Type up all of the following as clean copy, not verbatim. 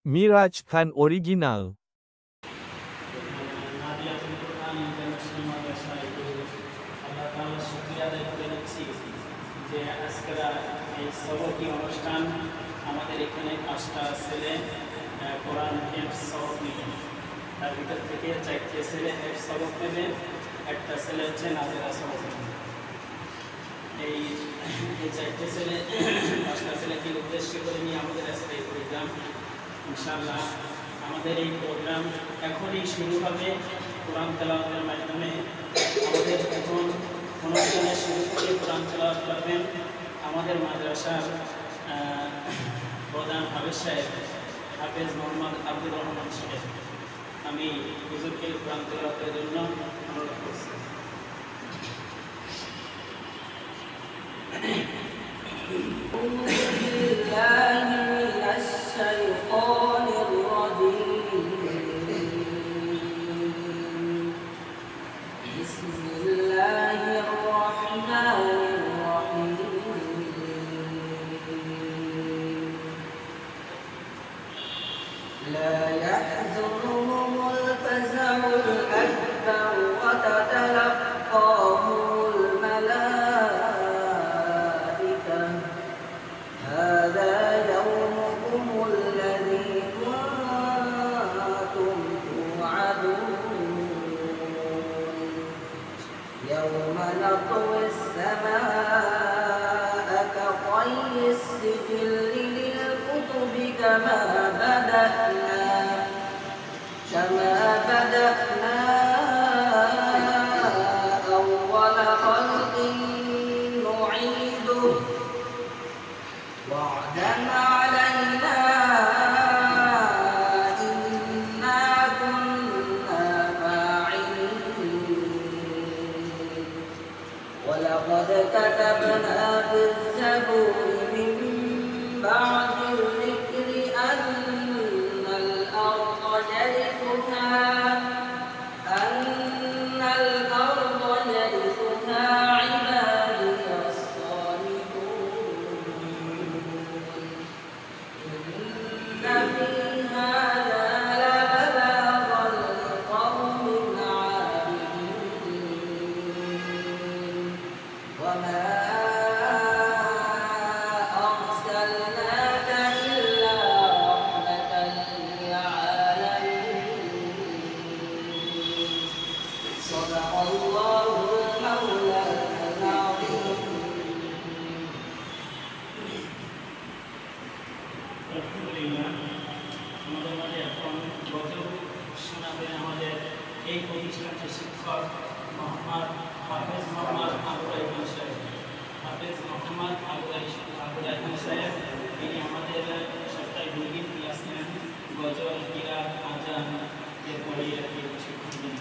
মিরাজ খান original. যে আজকের এই সবকি অনুষ্ঠান আমাদের এখানে 5টা ছেলে কোরআন হেফজ সবক নিবে। তার ভিতর থেকে 4টে ছেলে হেফজ সবক নেবে, একটা ছেলে হচ্ছে নাজেরা সবক নেবে। এই 4টে ছেলে 5টা ছেলেকে উদ্দেশ্য করে নিয়ে আমাদের আজকে এই প্রোগ্রাম। ইনশাআল্লাহ আমাদের এই প্রোগ্রাম এখনই শুরু হবে কোরআন তেলাওয়াতের মাধ্যমে। আমাদের এখন অনুষ্ঠানের শুরু করে কোরআন তেলাওয়াত করবেন আমাদের মাদ্রাসার প্রধান হাফেজ সাহেব, হাফেজ মোহাম্মদ আব্দুর রহমান সাহেব। আমি হুজুরকে কোরআন তেলাওয়াতের জন্য অনুরোধ করছি। لا يحزنهم الفزع الأكبر وتتلقاهم الملائكة هذا يومكم الذي كنتم توعدون يوم نطوي السماء كطي السجل للكتب كما بدأنا أول خلق نعيده وعدا علينا إنا كنا فاعلين ولقد كتبنا في الزبور من بعد الذكر أن الأرض يرثها عبادي الصالحون إن في هذا لبلاغا لقوم عابدين وما أرسلناك إلا رحمة للعالمين صدق الله المولانا العظيم আলহামদুলিল্লাহ আমাদের মাঝে এখন গজল শোনাবে আমাদের এই প্রতিষ্ঠানের শিক্ষক মোহাম্মদ হাফেজ মোহাম্মদ আবুল রাইহান সাহেব। হাফেজ মোহাম্মদ আবুল রাইহান সাহেব তিনি আমাদের সপ্তাহে 2 দিন ক্লাস নেন, গজল, কিরাত, আজান এরপরে শিক্ষক দিন।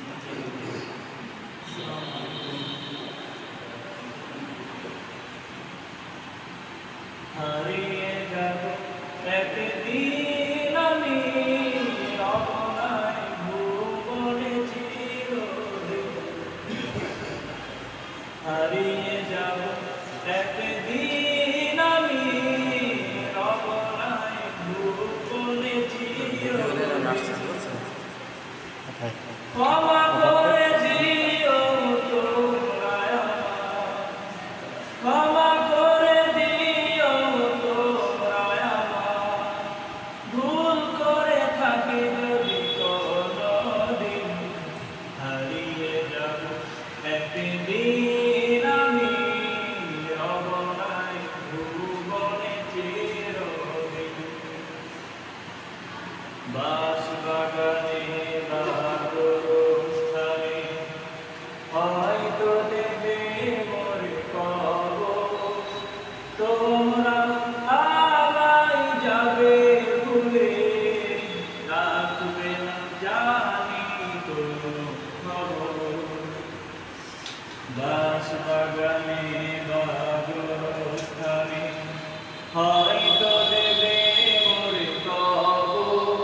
হারিয়ে যাব একদিন আমি রমনায় ভুবনে চিরদিন, হারিয়ে যাব একদিন আমি রমনায় ভুবনে চিরদিন। ক্ষমা করে দিও তোমরা আমায়, ক্ষমা করে দিও তোমরা আমায়, ভুল করে থাকি যদি কোনদিন, হারিয়ে যাব একদিন আমি রমনায় ভুবনে চিরদিন। বাঁশবাগানে বা গোরস্থানে হয়তো দেবে মোর কবর, তোমরা আমায় যাবে ভুলে, রাখবে না জানি কোনো খবর। বাঁশবাগানে বা গোরস্থানে হয়তো দেবে মোর কবর,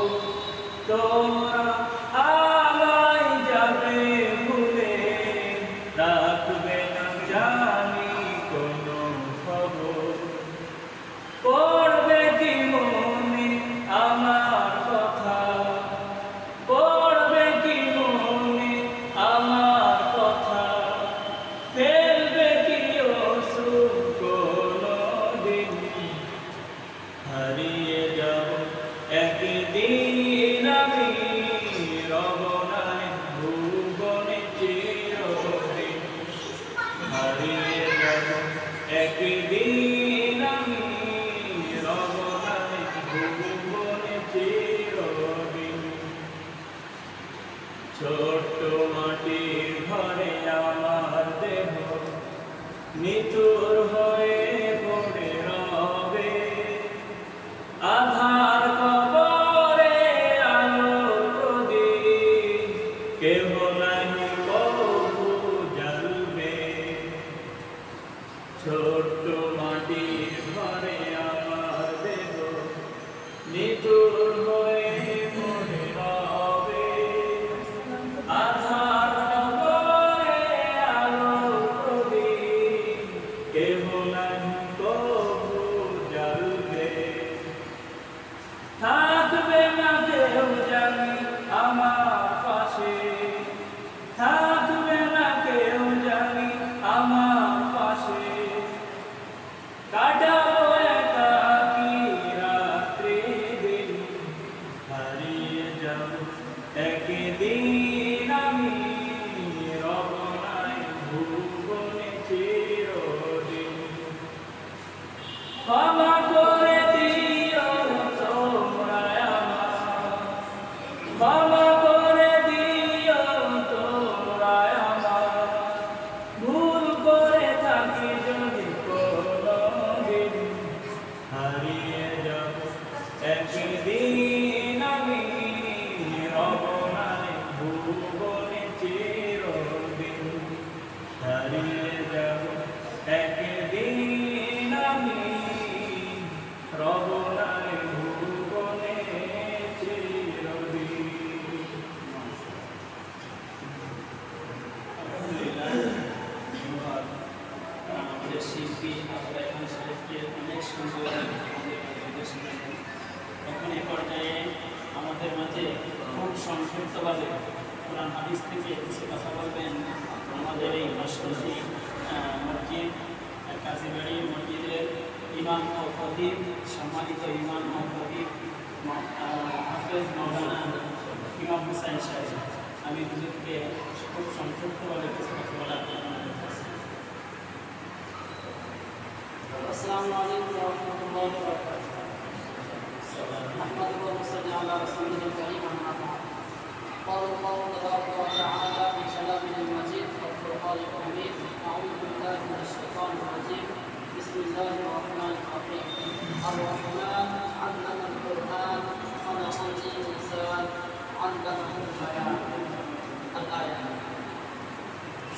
সংক্ষিপ্তভাবে কোরআন হাদিস থেকে কিছু কথা বলবেন আমাদের এই পার্শ্ববর্তী মসজিদ কাজীবাড়ি মসজিদের ইমাম ও খতিব, সম্মানিত ইমাম ও খতিব হাফেজ মাওলানা ইমাম হুসাইন সাহেব। আমি হুজুরকে খুব সংক্ষিপ্তভাবে কিছু কথা বলার অনুরোধ করছি। আসসালামু আলাইকুম ওয়া রাহমাতুল্লাহি ওয়া বারাকাতুহু। نحمده ونصلي على رسوله الكريم أما بعد. قال الله تبارك وتعالى في كلامه المجيد والفرقان الحميد: أعوذ بالله من الشيطان الرجيم. بسم الله الرحمن الرحيم. الرحمن علم القرآن خلق الإنسان علمه البيان. الآية.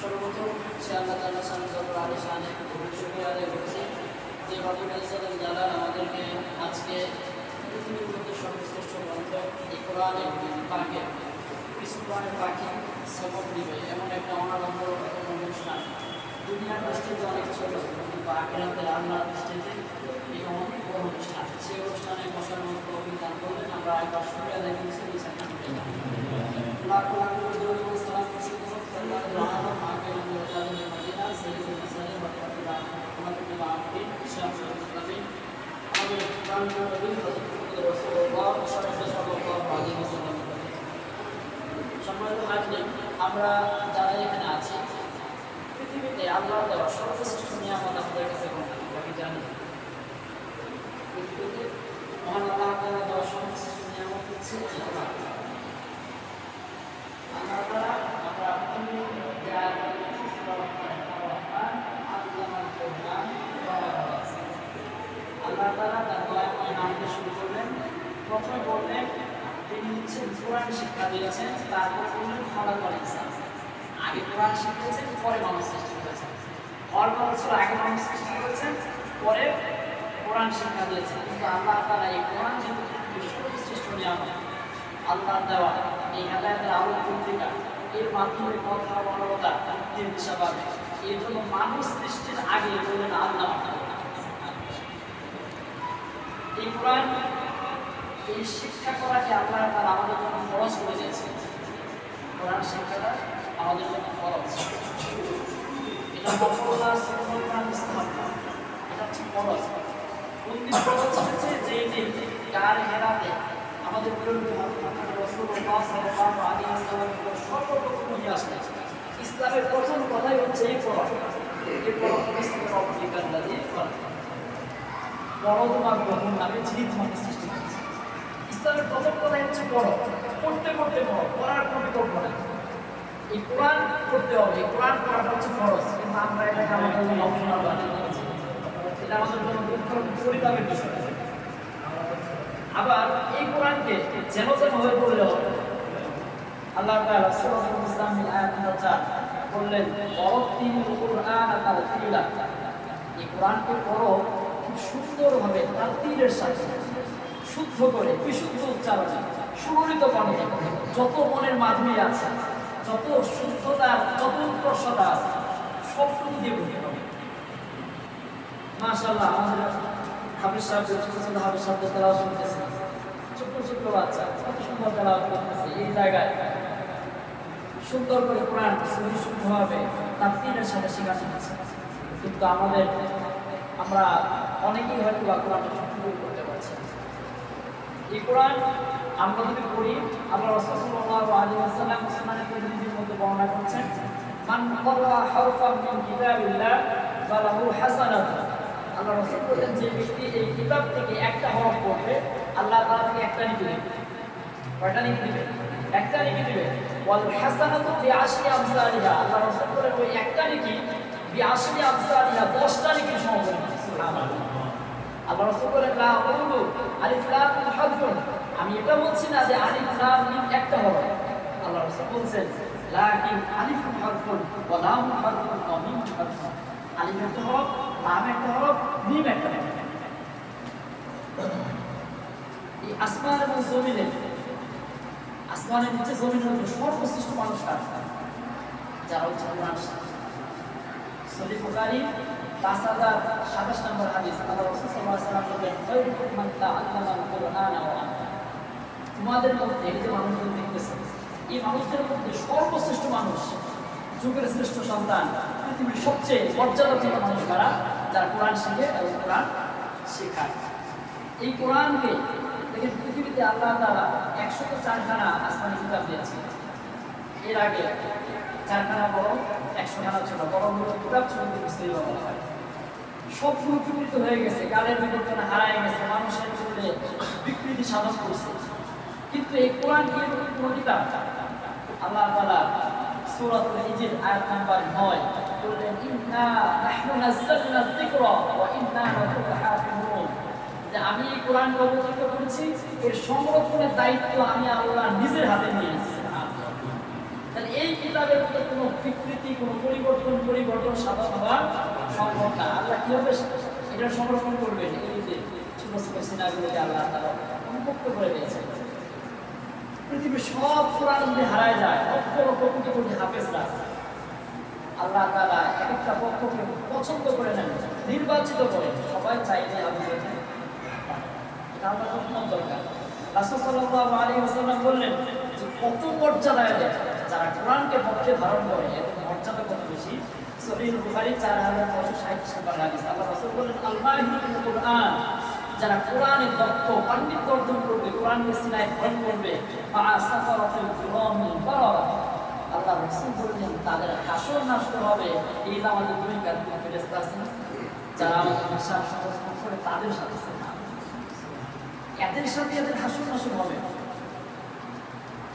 সর্বপ্রথম সে আল্লাহ তাআলা শানে শানে শুকরিয়া আদায় করছি যে রব্বুল ইজ্জতুল জালাল আমাদেরকে আজকে পৃথিবীর মধ্যে সর্বশ্রেষ্ঠ গ্রন্থ এই কোরআনের পাকে কিছু কোরআনের পাখি সবক দিবে এমন একটা অনারম্বর অনুষ্ঠান। দুনিয়ার দৃষ্টিতে অনেক ছোট, কিন্তু আখিরাতের আল্লাহর দৃষ্টিতে এই অনেক বড় অনুষ্ঠান। সেই অনুষ্ঠানে বসার মতো অভিজ্ঞান করলেন। আমরা একবার শুক্রিয়া আদায় করছি। লাখ লাখ দরুদ সালাম বর্ষিত হোক সাল্লাল্লাহু আলাইহি ওয়া সাল্লাম মদিনা সাইয়্যিদুল মুরসালিন ওয়া রাহমাতুল আলামিন শাফিউল আমাদের প্রাণপ্রিয় নবী হযরত রাসূলুল্লাহ সাল্লাল্লাহু আলাইহি ওয়াসাল্লাম। সম্মানিত হাজিরিন, আমরা যারা এখানে আছি, পৃথিবীতে আল্লাহর দেওয়া সর্বশ্রেষ্ঠ নিয়ামত আমাদের কাছে কোনটা জানি? পৃথিবীতে মহান আল্লাহ তাআলা দেওয়া সর্বশ্রেষ্ঠ নিয়ামত হচ্ছে কোরআন। আল্লাহ তাআলা আমরা যা আল্লাহ তাআলা তার দয়াময় নাম দিয়ে শুরু করলেন। প্রথমে বললেন তিনি হচ্ছেন কোরআন শিক্ষা দিয়েছেন, তারপর বললেন খলাকাল ইনসান। আগে কোরআন শিখিয়েছেন, পরে মানুষ সৃষ্টি করেছেন। অল্প বছর আগে মানুষ সৃষ্টি করেছেন, পরে কোরআন শিক্ষা দিয়েছেন। কিন্তু আল্লাহ তাআলা এই কোরআন যেহেতু সর্বশ্রেষ্ঠ নিয়ামত আল্লাহর দেওয়া, এই হেদায়েতের আলো পত্রিকা, এর মাধ্যমে কথা মানবতা মুক্তির দিশা পাবে। এই জন্য মানুষ সৃষ্টির আগে বললেন আল্লাহ। এই কোরআন এই শিক্ষা করাকে আল্লাহ তাআলা আমাদের জন্য ফরজ করে দিয়েছেন। কোরআন শিক্ষাটা আমাদের জন্য ফরজ। এটা মফরুজা সুন্নাহ মুস্তাহাব, এটা হচ্ছে ফরজ। কোনদিন ফরজ হয়েছে? যে কার হেরাতে আমাদের প্রিয় মুহাম্মদ রাসূলুল্লাহ সাল্লাল্লাহু আলাইহি ওয়াসাল্লাম সর্বপ্রথম নিয়ে আসলেন। ইসলামের প্রথম কথাই হচ্ছে এই কোরআন। এই কোরআন ইসলামের অবতীর্ণ দিয়ে পড়ো তোমার গ্রহণ নামে যিনি তোমাকে সৃষ্টি করেছে। ইসলামের প্রথম কথাই হচ্ছে পড়ো। পড়তে পড়তে পড়ো, পড়ার কোনো বিকল্প নেই। এই কোরআন পড়তে হবে, এই কোরআন পড়াটা হচ্ছে ফরজ। কিন্তু আমরা এটাকে আমাদের জন্য অপশনাল বানিয়ে দিয়েছি। এটা আমাদের জন্য পরিতাপের বিষয়। আবার এই কোরআনকে যেন যেন হয়ে পড়লে হবে। আল্লাহ তাআলা সূরা ইসলামের আয়াত নম্বর 4 বললেন ওয়ারাত্তিলিল কুরআনা তারতিলা। এই কোরআনকে পড়ো খুব সুন্দরভাবে তারতিলের সাথে, শুদ্ধ করে, বিশুদ্ধ উচ্চারণে, সুরিত কণ্ঠে, যত মনের মাধুরী আছে, যত শুদ্ধতা, যত উৎকর্ষতা আছে, সবটুকু দিয়ে পড়তে হবে। মাশাআল্লাহ, আমাদের হাফেজ সাহেব, ছোট ছোট হাফেজ সাহেবদের তেলাওয়াত শুনতেছে, ছোট্ট ছোট্ট বাচ্চা কত সুন্দর তেলাওয়াত করতেছে। এই জায়গায় সুন্দর করে কোরআন শুদ্ধভাবে তারতিলের সাথে শেখানো হচ্ছে। কিন্তু আমরা অনেকেই হয়তো বা কোরআনটা শুদ্ধ করতে পারছি। এই কোরআন আমরা যদি পড়ি, আল্লাহ রাসূল সাল্লাল্লাহু আলাইহি ওয়াসাল্লাম মুসলমানের প্রতিনিধির মধ্যে বর্ণনা করছেন, মান ক্বারা হারফান মিন কিতাবিল্লাহ ফালাহু হাসানাতুন। আল্লাহ রাসূল বলেন, যে ব্যক্তি এই কিতাব থেকে একটা হরফ পড়বে, আল্লাহ তাআলা তাকে একটা নেকি দিবেন। কয়টা নেকি দিবেন? একটা নেকি দিবেন। ওয়াল হাসানাতু বিআশরি আমসালিহা। আল্লাহ রাসূল বলেন, ওই একটা নেকি বিআশরি আমসালিহা 10টা নেকির সমান। সুবহানাল্লাহ। আল্লাহ রাসূল বলেন, লা আকুলু আলিফ লাম মিম হারফুন। আমি এটা বলছি না যে আলিফ লাম মিম একটা হরফ। আল্লাহ রাসূল বলেন, লাকিন আলিফুন হারফুন ওয়া লামুন হারফুন ওয়া মিম হারফুন। আলিফ একটা হরফ, লাম একটা হরফ, মিম একটা হরফ। এই আসমান এবং জমিনে, আসমানের নিচে জমিনের উপর সর্বশ্রেষ্ঠ মানুষ কারা? যারা হচ্ছে কোরআন শিখে। সহিহ বুখারী 5027 নম্বর হাদিস, আল্লাহ রাসূল সাল্লাল্লাহু আলাইহি ওয়াসাল্লাম বলেন, খায়রুকুম মান তাআল্লামাল কুরআনা ওয়া আল্লামা। তোমাদের মধ্যে এই যে মানুষদের দেখতেছে, এই মানুষদের মধ্যে সর্বশ্রেষ্ঠ মানুষ, যুগের শ্রেষ্ঠ সন্তান, পৃথিবীর সবচেয়ে মর্যাদাপূর্ণ মানুষ কারা? যারা কোরআন শিখে এবং কোরআন শেখায়। এই কোরআনকে দেখেন, পৃথিবীতে আল্লাহ তাআলা 104খানা আসমানি কিতাব দিয়েছে। এর আগে 4খানা বড়, 100খানা ছোট। বড়গুলো কিতাব, ছোটগুলো বিস্তৃত বলা হয়। সবগুলো বিকৃত হয়ে গেছে, কালের বিবর্তনে হারায় গেছে, মানুষের মধ্যে বিকৃতি সাধন করছে। কিন্তু এই কোরআন কি কোনো কিতাব? আল্লাহ তাআলা সূরাতুল হিজর আয়াত নাম্বার 9 বললেন, ইন্না নাহনু নাযালনা যিকরা ওয়া ইন্না লাহু লাহাফিজুন, যে আমি এই কোরআন অবতীর্ণ করেছি, এর সংরক্ষণের দায়িত্ব আমি আল্লাহ নিজের হাতে নিয়েছি। তাহলে এই কিতাবের মধ্যে কোনো বিকৃতি, কোনো পরিবর্তন সাধন হওয়া সম্ভব না। আল্লাহ কিভাবে এটা সংরক্ষণ করবেন? এই যে ছোট ছোট সিনাগুলোকে আল্লাহ তাআলা উন্মুক্ত করে দিয়েছেন। পৃথিবীর সব কোরআন যদি হারায় যায়, লক্ষ লক্ষ কোটি কোটি হাফেজরা, আল্লাহ তাআলা এক একটা পক্ষকে পছন্দ করে নেন, নির্বাচিত করে। সবাই চাইলে হাফেজ হতে পারে। এটা আমাদের খুব দরকার। রাসূল সাল্লাল্লাহু আলাইহি ওয়াসাল্লাম বললেন যে কত মর্যাদা এদের, যারা কোরআনকে পক্ষে ধারণ করে, এদের মর্যাদা কত বেশি। সহিহ বুখারী 4960 নম্বর হাদিস। আল্লাহ রাসূল বলেন, আল-মাহিরুল কুরআন, যারা কোরআনে দক্ষ, পাণ্ডিত্য অর্জন করবে, কোরআনকে সিনায় ধারণ করবে, সাফারাতুল কিরামিল বারারা, আল্লাহ রাসূল বলেন তাদের হাসর নাশর হবে। এই যে আমাদের দুই কাঁধে ফেরেশতা আছেন, যারা আমাদের হিসাব সংরক্ষণ করে, তাদের সাথে এদের সাথে এদের হাসর নাশর হবে।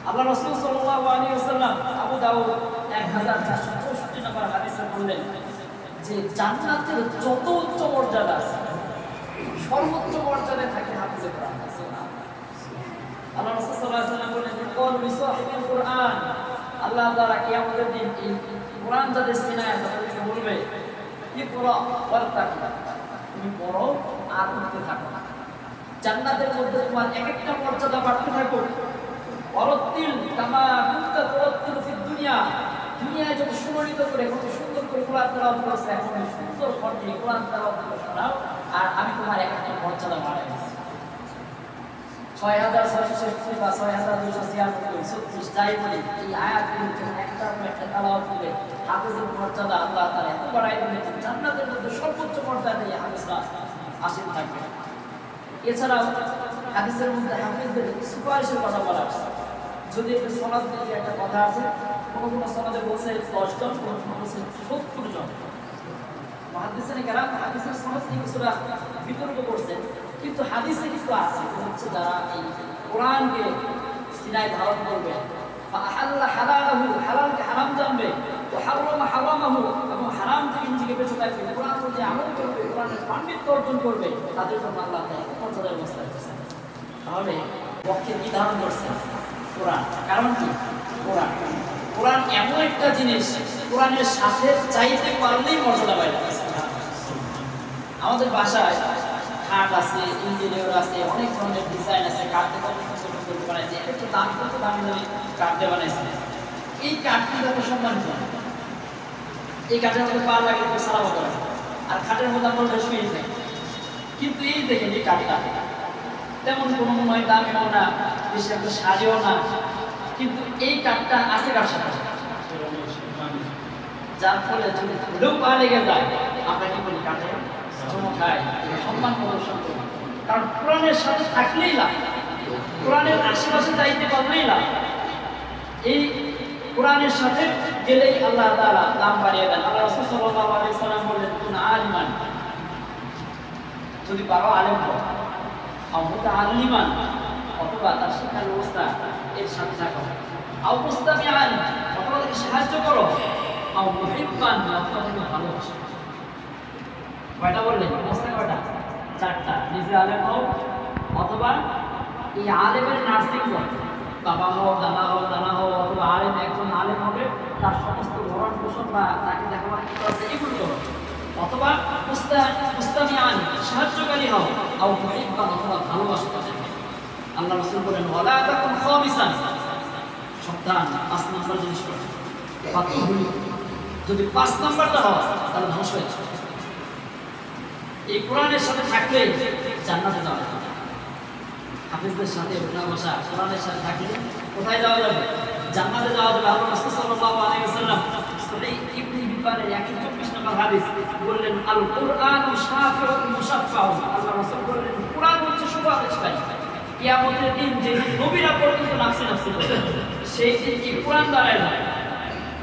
আল্লাহ রাসূল সাল্লাল্লাহু আলাইহি ওয়াসাল্লাম আবু দাউদ 1464 নম্বর হাদিসে বললেন যে জান্নাতের যত উচ্চ মর্যাদা আছে, সর্বোচ্চ মর্যাদায় থাকে হাফেজে কোরআন। আল্লাহ রাসূল সাল্লাল্লাহু আলাইহি ওয়াসাল্লাম বলেন, কল বিসাহিবিল কোরআন, আল্লাহ তাআলা কিয়ামতের দিন এই কোরআন যাদের সিনায় তাদেরকে বলবে, ইকরা ওয়ারতাকি, তুমি পড়ো আর পড়তে থাকো। জান্নাতের মধ্যে তোমার এক একটা মর্যাদা বাড়তে থাকো। ওয়ারাত্তিল কামা কুনতা তুরাত্তিলু ফিদ দুনিয়া, দুনিয়ায় যত সুমরিত করে, কত সুন্দর করে কোরআন তেলাওয়াত করছে, এখন সুন্দর কণ্ঠে কোরআন তেলাওয়াত করে শোনাও, আর আমি তোমার এক একটা মর্যাদা বাড়াই দিচ্ছি। 6666 বা 6296 36 যাই বলি, এই আয়াতগুলো যখন একটা তেলাওয়াত করে হাফেজের মর্যাদা আল্লাহ তাআলা এত বাড়াই দিয়েছেন, জান্নাতের মধ্যে সর্বোচ্চ মর্যাদায় এই হাফেজরা আসীন থাকবে। এছাড়াও হাদিসের মধ্যে হাফেজদের সুপারিশের কথা বলা আছে। যদি একটু সনদ দিয়ে একটা কথা আছে, কোনো সনদে বলছে 10 জন, কোনো বলছে 70 জন। মুহাদ্দিসিনে কেরাম হাদিসের সনদ নিয়ে কিছুটা বিতর্ক করছেন, কিন্তু হাদিসে কিছু আছে হচ্ছে যারা এই কোরআনকে সিনায় ধারণ করবে, ফাআহাল্লা হালালাহু, হালালকে হারাম জানবে, ওয়া হারামা হারামাহু, এবং হারাম থেকে নিজেকে বেঁচে থাকবে, কোরআন অনুযায়ী আমল করবে, কোরআনের পাণ্ডিত্য অর্জন করবে, তাদের জন্য আল্লাহ তাআলা মর্যাদার ব্যবস্থা করেছেন। তাহলে পক্ষে কি ধারণ করছে? কোরআন। কারণ কি? কোরআন। কোরআন এমন একটা জিনিস, কোরআনের সাথে চাইতে পারলেই মর্যাদা পায়। আমাদের বাসায় খাট আছে, ইঞ্জিনিয়ার আছে, অনেক ধরনের ডিজাইন আছে, কাঠ দিয়ে অনেক সুন্দর বানাইছে, একটু দাম কত দামি দামি কাঠ দিয়ে বানাইছে। এই কাঠটি যত সম্মানিত, এই কাঠের মধ্যে পা লাগলে একটু সালাম করে, আর খাটের মধ্যে আমরা শুয়ে থাকি। কিন্তু এই দেখেন এই কাঠটা তেমন কোনো নয়, দামিও না, বেশি একটা সাজেও না, কিন্তু এই কাঠটা আছে কার সাথে, যার ফলে যদি ধুলেও পা লেগে যায়, আমরা কি বলি? কাঠে চমকায়, সম্মান প্রদর্শন করি। কারণ কোরআনের সাথে থাকলেই লাভ, কোরআনের আশেপাশে যাইতে পারলেই লাভ। এই কোরআনের সাথে গেলেই আল্লাহ তাআলা দাম বাড়িয়ে দেন। আল্লাহ রাসূল সাল্লাল্লাহু আলাইহি ওয়াসাল্লাম বলেন, কুন আলিমান, যদি পারো আলেম হও, মুতাআল্লিমান, অথবা তার শিক্ষার ব্যবস্থা এর সাথে থাকো, আও মুস্তামিআন, অথবা তাকে সাহায্য করো, আও মুহিব্বান, অথবা তাকে ভালোবাসো। কয়টা বললেন? অবস্থা কয়টা? 4টা। নিজে আলেম হও, অথবা এই আলেমের নার্সিং করো, বাবা হও, দাদা হও, নানা হও, অথবা আলেম একজন আলেম হবে, তার সমস্ত ভরণ পোষণ বা তাকে দেখাশোনা করতে এগুলো করো, অথবা মুস্তামিআন, সাহায্যকারী হও, আও মুহিব্বান, অথবা ভালোবাসো। আল্লাহ রাসূল বলেন, ওয়ালা তাকুন খামিসান, সাবধান 5 নাম্বার জিনিস করো, যদি 5 নাম্বারটা হয় তাহলে ধ্বংস হয়ে যাবে। এই কোরআনের সাথে থাকলে জান্নাতে যাওয়া। হাফেজদের সাথে ওঠা বসা কোরআনের সাথে থাকলে কোথায় যাওয়া যাবে? জান্নাতে যাওয়া যাবে। আল্লাহ রাসূল সাল্লাল্লাহু আলাইহি ওয়াসাল্লাম সহিহ ইবনে হিব্বানের 124 নম্বর হাদিস বললেন, আল কুরআনু শাফিউন মুশাফফাউন। আল্লাহ রাসূল বললেন, কুরআন হচ্ছে সুপারিশকারী। কিয়ামতের দিন যে নবীরা পর্যন্ত নাফসি নাফসি করবে, সেই দিন কি কুরআন দাঁড়ায় যায়।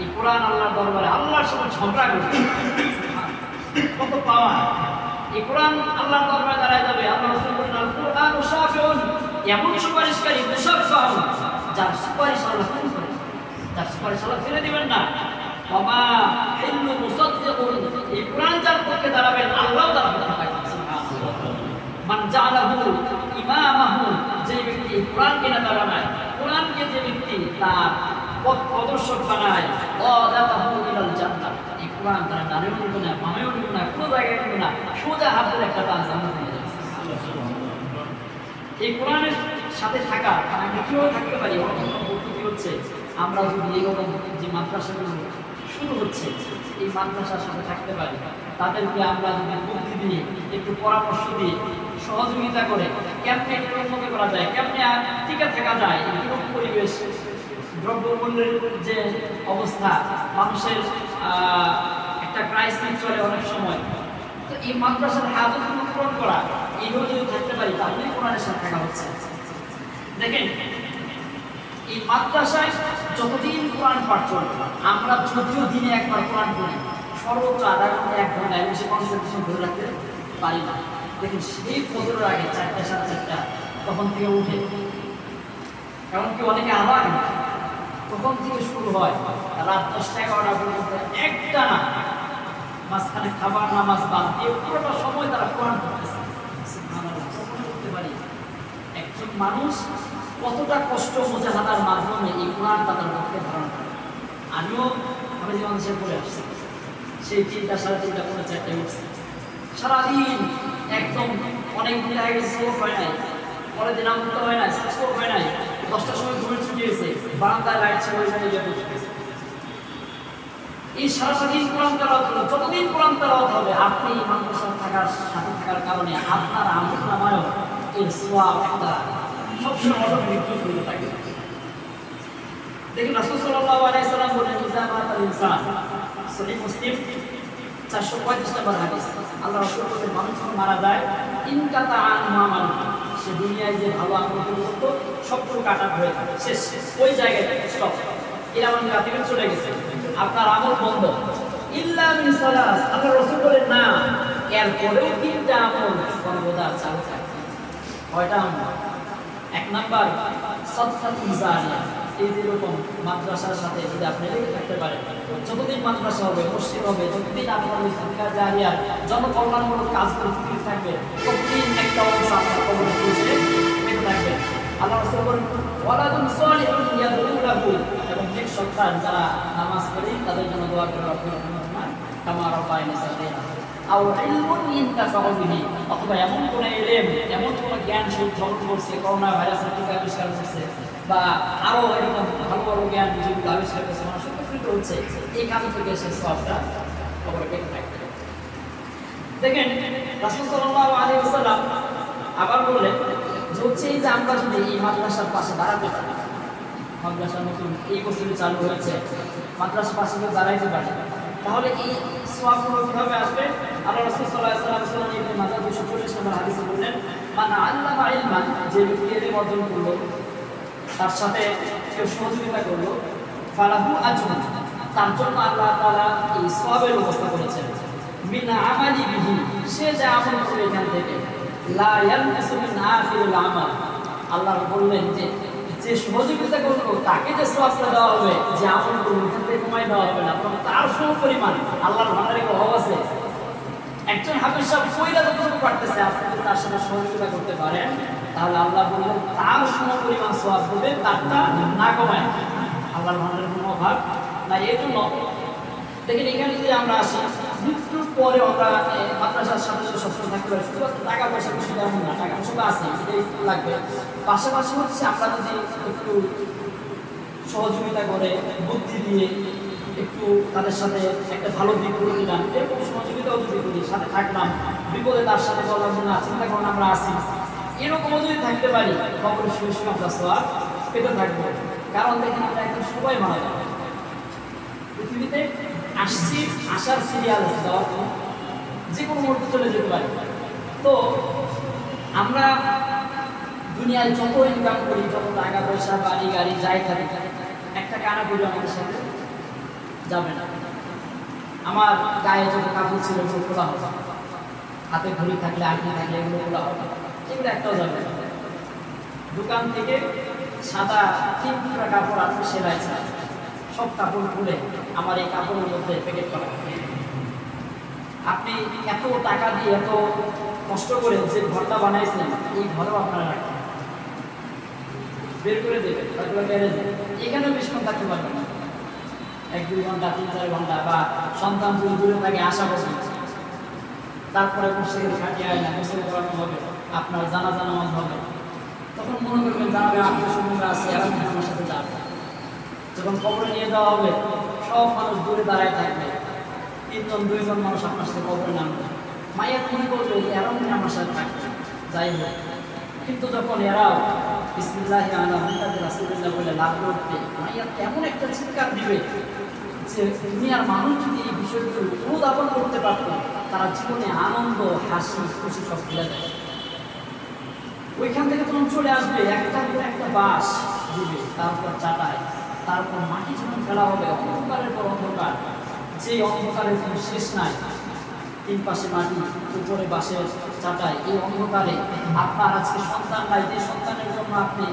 এই কুরআন আল্লাহর দরবারে আল্লাহর সাথে ঝগড়া করবে। কত পাওয়া! এই কুরআন আল্লাহর দরবারে দাঁড়ায় যাবে। আল্লাহ রাসূল বলেন, আল কুরআনু শাফিউন, এমন সুপারিশকারী মুশাফফাউন, যার সুপারিশ আল্লাহ কবুল করেন, যার সুপারিশ আল্লাহ ফেলে দিবেন না। ওয়ামা হিল্লু মুসাদ্দিকুন, এই কুরআন যার পক্ষে দাঁড়াবেন আল্লাহও তার পক্ষে থাকবেন। সুবহানাল্লাহ। মান জাআলাহু ইমামাহু, যে ব্যক্তি কুরআনকে না দাঁড়ায়, কুরআনকে যে ব্যক্তি তার পথ প্রদর্শক বানায়, ওয়াদাতাহু ইলাল জান্নাহ, এই কুরআন তার ডানেও নিবে না, বামেও নিবে না, কোনো জায়গায় নিবে না, সোজা হাতের একটা টান জান্নাতে নিয়ে যাবে। এই কোরআনের সাথে থাকা আমরা কিভাবে থাকতে পারি? পদ্ধতি হচ্ছে, আমরা যদি এরকম যে মাদ্রাসাগুলো শুরু হচ্ছে এই মাদ্রাসার সাথে থাকতে পারি, তাদেরকে আমরা যদি বুদ্ধি দিয়ে একটু পরামর্শ দিয়ে সহযোগিতা করে কেমনে একটু উন্নত করা যায়, কেমনে টিকে থাকা যায়, এরকম পরিবেশ, দ্রব্যমূল্যের যে অবস্থা, মানুষের একটা ক্রাইসিস চলে অনেক সময়, তো এই মাদ্রাসার হাজত পূরণ করা, এইভাবে যদি থাকতে পারি তাহলে কোরআনের সাথে থাকা হচ্ছে। দেখেন, এই মাদ্রাসায় যতদিন কোরআন পাঠ চলবে, আমরা যদিও দিনে একবার কোরআন পড়ি, সর্বোচ্চ আধা ঘন্টা 1 ঘন্টা এর বেশি কনসেন্ট্রেশন ধরে রাখতে পারি না। দেখেন, সেই ফজরের আগে 4টা 4:30 তখন থেকে উঠে, এমনকি অনেকে আরো আগে তখন থেকে শুরু হয়, রাত 10টা 11টা পর্যন্ত একটা না, মাঝখানে খাবার নামাজ বাদ দিয়ে পুরোটা সময় তারা কোরআন পড়তেছে। একজন মানুষ কতটা কষ্ট মুজাহাদার মাধ্যমে এই কোরআন তাদের পক্ষে ধারণ করে। আমিও আমি যে মানুষের পড়ে আসছি, সেই 3টা 3:30 পৌনে 4টায় উঠছি, সারাদিন একদম অনেক দিন আগে গেছে, সবক হয় নাই, পরের দিন আমন্ত হয় নাই, সবক হয় নাই, 10টার সময় ঘুমের ছুটি হয়েছে, বারান্দায় লাইট ছিল, ওই জায়গায় গিয়ে বসে গেছে। এই সারাদিন কোরআন তেলাওয়াত হলো, যতদিন কোরআন তেলাওয়াত হবে, আপনি এই মাদ্রাসায় থাকার সাথে থাকার কারণে আপনার আমল নামায়ও এর সওয়াব একটা সবসময় অটোমেটিক হতে থাকে। দেখুন, রাসূল সাল্লাল্লাহু আলাইহি সাল্লাম বলেন, ইজা মাতাল ইনসান, সহিহ মুসলিম 435 নম্বর হাদিস, আল্লাহ রাসূল বলেন, মানুষ যখন মারা যায়, ইনকাতা আনহু আমালু, সে দুনিয়ায় যে ভালো আমল করতো সবগুলো কাটা হয়ে থাকে, শেষ, ওই জায়গায় স্টপ, এর আমল রাতে চলে গেছে, আপনার আমল বন্ধ। ইল্লা মিন সালাস, আল্লাহ রাসূল বলেন, না, এরপরেও 3টা আমল সর্বদা চালু থাকে। কয়টা আমল? 1 নাম্বার সাদকাতুন জারিয়া, এই যেরকম মাদ্রাসার সাথে যদি আপনি লেগে থাকতে পারেন, যতদিন মাদ্রাসা হবে, মসজিদ হবে, যতদিন আপনার ওই সাদকা জারিয়া জনকল্যাণমূলক কাজগুলো চলতে থাকবে, প্রতিদিন একটা অংশ আপনার কবরে পৌঁছে পেতে থাকবে। আল্লাহ রাসূল বলেন, ওয়ালাদুন সালিহুন ইয়াদউ লাহু, এবং নেক সন্তান যারা নামাজ পড়ে তাদের জন্য দোয়া করে, রব্বিনা কামা রাব্বায়ানি সাগীরা, আও ইলমুন ইনতাফাউ বিহি, অথবা এমন কোন ইলম, এমন কোন জ্ঞান সে ঝলক করছে, করোনা ভাইরাসের টিকা আবিষ্কার করছে, বা আরো এরকম ভালো ভালো জ্ঞান যেগুলো আবিষ্কার করছে, মানুষ উপকৃত হচ্ছে, এই কাজ থেকে সে সওয়াবটা কবরে পেতে থাকবে। দেখেন, রাসূল সাল্লাল্লাহু আলাইহি ওয়াসাল্লাম আবার বললেন যে হচ্ছে, এই যে আমরা যদি এই মাদ্রাসার পাশে দাঁড়াতে পারি, মাদ্রাসা নতুন এই বছরে চালু হয়েছে, মাদ্রাসার পাশে দাঁড়াইতে পারি, তাহলে এই সওয়াবগুলো কিভাবে আসবে? আল্লাহ রাসূল সাল্লাল্লাহু আলাইহি ওয়াসাল্লাম সুনান ইবনে মাজাহ 240 নম্বর হাদিসে বললেন, মান আল্লামা ইলমান, যে ব্যক্তি ইলম অর্জন করলো, তার সাথে কেউ সহযোগিতা করলো, ফালাহু আজরুন, তার জন্য আল্লাহ তাআলা এই সওয়াবের ব্যবস্থা করেছেন। মিন আমালি বিহি, সে যে আমল করে এখান থেকে, লা ইয়ানকুসু মিন আখিরিল আমাল, আল্লাহ বললেন যে যে সহযোগিতা করলো তাকে যে সওয়াবটা দেওয়া হবে, যে আমল করলো এখান থেকে কমাই দেওয়া হবে না, তখন তার সমপরিমাণ আল্লাহর ভান্ডারে অভাব আছে। একজন হাফেজ সাহেব কইরা যতটুকু পারতেছে, আপনি যদি তার সাথে সহযোগিতা করতে পারেন, তাহলে আল্লাহ বললেন তার সমপরিমাণ সওয়াব হবে, তারটা না কমায়। আল্লাহর ভান্ডারে কোনো অভাব নাই। এই জন্য দেখেন, এখানে যদি আমরা আসি, মৃত্যুর পরে আমরা মাদ্রাসার সাথে সবসময় থাকতে পারি, শুধুমাত্র টাকা পয়সা কিছু তেমন না, টাকা পয়সা আছে, সেটাই লাগবে। পাশাপাশি হচ্ছে আমরা যদি একটু সহযোগিতা করে, বুদ্ধি দিয়ে একটু তাদের সাথে একটা ভালো দিক করে দিলাম, এরকম সহযোগিতাও যদি করি, সাথে থাকলাম, বিপদে তার সাথে বললাম যে না, চিন্তা করুন আমরা আসি, এরকমও যদি থাকতে পারি কবরের শুয়ে শুয়ে আমরা সওয়াব পেতে থাকবো। কারণ দেখেন আমরা একদম সবাই মারা যাবো, পৃথিবীতে আসছি, আসার সিরিয়াল আছে, যাওয়ার যে কোনো মুহূর্তে চলে যেতে পারি। তো আমরা দুনিয়ায় যত ইনকাম করি, যত টাকা পয়সা বাড়ি গাড়ি যাই থাকি, একটা কানা করি আমাদের সাথে যাবে না। আমার গায়ে যত কাপড় ছিল এগুলো খোলা হবে, হাতে ঘড়ি থাকলে আঁকড়ে থাকলে এগুলো খোলা হবে, এগুলো একটাও যাবে না। দোকান থেকে সাদা 3 টুকরা কাপড় আপনি সেলাই ছাড়া সব কাপড় খুলে আমার এই কাপড়ের মধ্যে প্যাকেট করা। আপনি এত টাকা দিয়ে এত কষ্ট করে যে ঘরটা বানাইছেন, এই ঘরেও আপনারা রাখেন, বের করে দেবেন, তারপরে গ্যারেজে এখানেও বেশিক্ষণ থাকতে পারবেন না, 1-2 ঘন্টা 3-4 ঘন্টা, বা সন্তান যদি দূরে থাকে আশা করবেন, তারপরে বসে খাটিয়ে আয় না গোসল করানো হবে, আপনার জানাজা নামাজ হবে, তখন মনে করবেন জানাবে আপনার সুন্দর আছে এরা আমার সাথে যাবে। যখন কবরে নিয়ে যাওয়া হবে সব মানুষ দূরে দাঁড়ায় থাকবে, 3-2 জন মানুষ আপনার সাথে কবরে নামবে, মায়ের মনে করবে এরাও আমার সাথে থাকবে, যাই হোক। কিন্তু যখন এরাও বিসমিল্লাহি আলা মুহাম্মাদ রাসূলুল্লাহ বলে লাভ করবে, মাইয়া এমন একটা চিৎকার দিবে যে দুনিয়ার মানুষ যদি এই বিষয়গুলো অনুধাবন করতে পারত, তারা জীবনে আনন্দ হাসি খুশি সব ভুলে যায়। ওইখান থেকে তখন চলে আসবে একটার পর একটা বাস দিবে, তারপর চাটায়, তারপর মাটি যখন ফেলা হবে অন্ধকারের পর অন্ধকার, যে অন্ধকারের কোনো শেষ নাই, 3 পাশে মাটি, উপরে বাঁশের চাটায়, এই অন্ধকারে আপনার আজকে সন্তান নাই, যে সন্তানের জন্য আপনি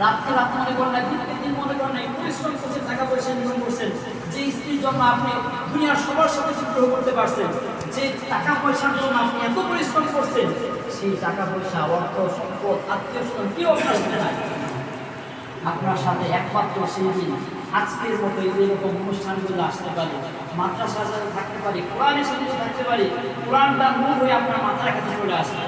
রাতকে রাত মনে করেন না, দিনকে দিন মনে করেন না, পরিশ্রম করছেন, টাকা পয়সা ইনকাম করছেন, যে স্ত্রীর জন্য আপনি দুনিয়ার সবার সাথে বিদ্রোহ করতে পারছেন, যে টাকা পয়সার জন্য আপনি এত পরিশ্রম করছেন, সেই টাকা পয়সা অর্থ সম্পদ আত্মীয় স্বজন কেউ আপনার সাথে নাই। আপনার সাথে একমাত্র সেই দিন আজকের মতো এইরকম অনুষ্ঠানগুলো আসতে পারে, মাদ্রাসার সাথে থাকতে পারি, কোরআনের সাথে থাকতে পারি, কোরআনটা নূর হয়ে আপনার মাথার কাছে চলে আসবে,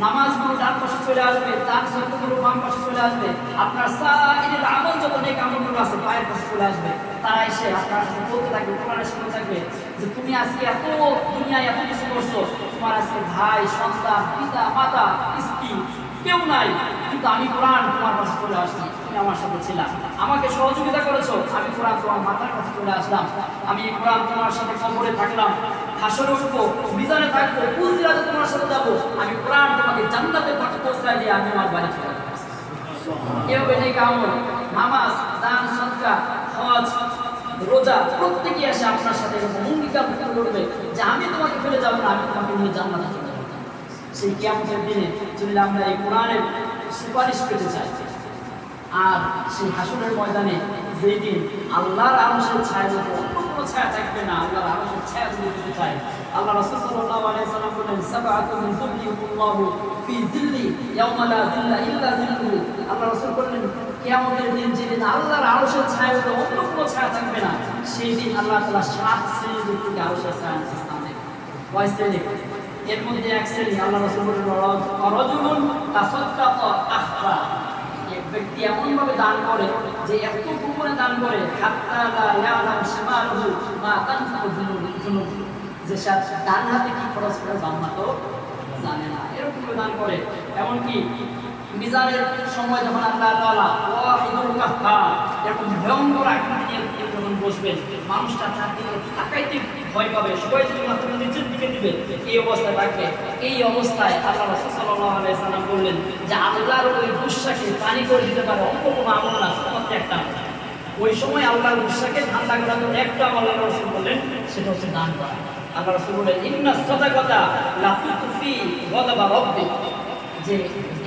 নামাজগুলো ডান পাশে চলে আসবে, তার সত্যগুলো বাম পাশে চলে আসবে, আপনার সাইদের আমল যত নেক আমলগুলো আছে পায়ের কাছে চলে আসবে, তারা এসে আপনার কাছে বলতে থাকবে, কোরআনের সাথে থাকবে যে তুমি আজকে এত দুনিয়ায় এত কিছু করছো, তোমার আজকে ভাই সন্তান পিতা মাতা স্ত্রী কেউ নাই, কিন্তু আমি কোরআন তোমার কাছে চলে আসছি, তুমি আমার সাথে ছিলাম, আমাকে সহযোগিতা করেছো, আমি কোরআন তোমার মাথার কাছে চলে আসলাম, আমি কোরআন তোমার সাথে কবরে থাকলাম, হাসরে উঠবো, মিজানে থাকবো, পুলসিরাতে তোমার সাথে যাবো, আমি কোরআন তোমাকে জান্নাতে পৌঁছায় দিয়ে আমি আমার বাড়ি চলে যাবো। কেউ নেক আমল, নামাজ, দান, সদকা, হজ, রোজা প্রত্যেকেই এসে আপনার সাথে অঙ্গীকার করবে যে আমি তোমাকে ফেলে যাবো না, আমি তোমাকে নিয়ে জান্নাতে চলে যাবো। সেই কিয়ামতের দিনে যদি আমরা এই কোরআনের সুপারিশ পেতে চাই, আর সেই হাসরের ময়দানে যেই দিন আল্লাহর আরশের ছায়া যত অন্য কোনো ছায়া থাকবে না, আল্লাহর আরশের ছায়া যদি পেতে চাই, আল্লাহ রাসূল সাল্লাল্লাহু আলাইহি ওয়াসাল্লাম বলেন সাবআতুন মিন যুল্লিহিল্লাহু ফি যিল্লি ইয়াওমা লা যিল্লা ইল্লা যিল্লুহু। আল্লাহ রাসূল বলেন কিয়ামতের দিন যেদিন আল্লাহর আরশের ছায়া যত অন্য কোনো ছায়া থাকবে না, সেই দিন আল্লাহ তাআলা 7 শ্রেণীর ব্যক্তিকে আরশের ছায়া স্থান দেবেন। কয় শ্রেণী? এর মধ্যে এক শ্রেণী আল্লাহ রাসূল বলেন রাজুলুন তাসাদ্দাকা আখফা, এক ব্যক্তি এমনভাবে দান করে যে এত গোপনে দান করে হাত্তা লা ইয়ালাম শিমালুহু মা তানফিকু যুনুবুহু, যে ডান হাতে কি খরচ করে বাম হাতও জানে না, এরকম দান করে। এমনকি মিজানের সময় যখন আল্লাহ তাআলা ওয়াহিদুল কাহ্হার এরকম ভয়ঙ্কর আকৃতি নিয়ে যখন বসবেন, মানুষটা তার দিকে তাকাইতে ভয় পাবে, সবাই যদি মাত্র নিচের দিকে দিবে, এই অবস্থায় থাকবে। এই অবস্থায় আল্লাহ রাসূল সাল্লাল্লাহু আলাইহি ওয়াসাল্লাম বললেন যে আল্লাহর ওই গুসাকে পানি করে দিতে পারে অন্য কোনো আমল না, শুধুমাত্র একটা। ওই সময় আল্লাহর গুসাকে ঠান্ডা করার জন্য একটা আল্লাহ রাসূল বললেন, সেটা হচ্ছে দান করা। আল্লাহ রাসূল বলেন ইন্নাস সাদাকাতা লা তুতফি গাদাবা রাব্বিক, যে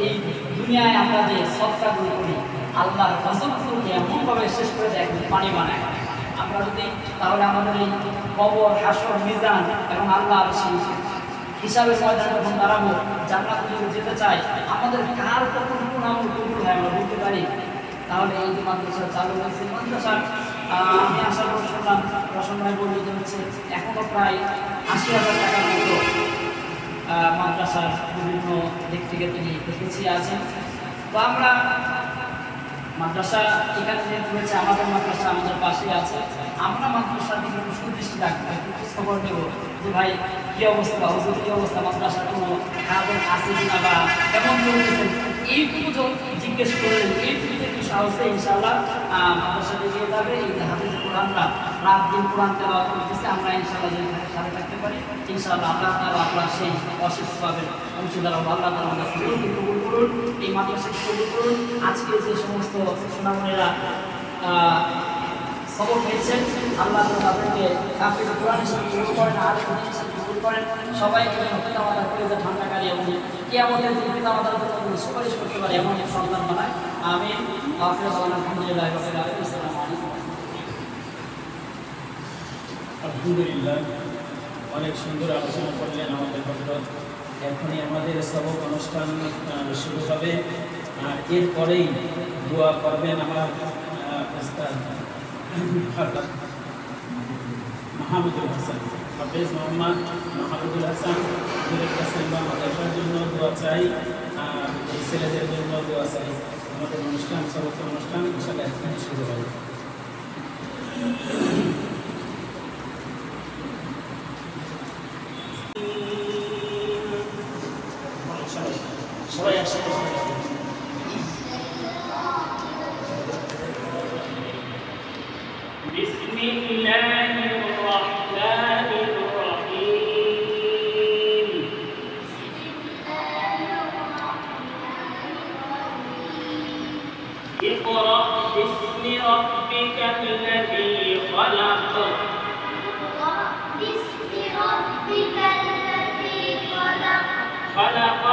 এই দুনিয়ায় আমরা যে সদকাগুলো করি আল্লাহর গজবকে এমনভাবে শেষ করে দেয় পানি বানায়। আমরা যদি তাহলে আমাদের এই কবর হাসর মিজান এবং আল্লাহর সেই হিসাবের ময়দানে যখন দাঁড়াবো, জান্নাতে যদি যেতে চাই, আমাদের কার কখন কোন আমল কবুল হয় আমরা বলতে পারি। তাহলে এই যে মাদ্রাসা চালু হয়েছে, মাদ্রাসা আমি আশা করে শুনলাম রসন ভাই বলল যে হচ্ছে এখনো প্রায় ৮০,০০০ টাকার মতো মাদ্রাসার বিভিন্ন দিক থেকে তিনি পিছিয়ে আছেন। তো আমরা মাদ্রাসা এখানে যেহেতু রয়েছে, আমাদের মাদ্রাসা আমাদের পাশেই আছে, আমরা মাদ্রাসার দিকে সুদৃষ্টি রাখবো, খোঁজ খবর নেব যে ভাই কি অবস্থা, হুজুর কি অবস্থা, মাদ্রাসার কোনো খারাপ আছে কিনা বা কেমন চলতেছে, এইটুকু জিজ্ঞেস করলেন, এইটুকু একটু সাহসে ইনশাআল্লাহ মাদ্রাসা এগিয়ে যাবে। এই যে হাফেজ কোরআনরা রাত দিন কোরআন তেলাওয়াত করতেছে, আমরা ইনশাআল্লাহ যদি সাথে থাকতে পারি ইনশাআল্লাহ আল্লাহ তাআলা আপনার সেই অশেষ পাবেন অংশীদার আল্লাহ তাআলা আমাদের কবুল করুন, এই মাদ্রাসা কবুল করুন। আজকে যে সমস্ত সোনামণিরা সবক পেয়েছেন, আল্লাহ তাদেরকে হাফেজ কোরআন হিসেবে কবুল করেন, আর হিসেবে কবুল করেন, সবাইকে পিতামাতার কলেজে ঠান্ডাকারী এবং কিয়ামতের দিন পিতামাতার জন্য সুপারিশ করতে পারে এমন সন্তান বানায়। আমিন। আলহামদুলিল্লাহ। আসসালামু আলাইকুম। আলহামদুলিল্লাহ, অনেক সুন্দর আলোচনা করলেন আমাদের হযরত। এখনই আমাদের সবক অনুষ্ঠান শুরু হবে, আর এরপরেই দোয়া করবেন আমার উস্তাদ মাহমুদুল হাসান, হাফেজ মোহাম্মদ মাহমুদুল হাসান। মাদ্রাসার জন্য দোয়া চাই, আর এই ছেলেদের জন্য দোয়া চাই। আমাদের অনুষ্ঠান সবক অনুষ্ঠান ইনশাআল্লাহ এখানে শুরু হবে। সবাই একসাথে বিসমিল্লাহির রহমানির রহিম। ইকরা বিসমি রাব্বিকাল্লাযী খলাক। خلق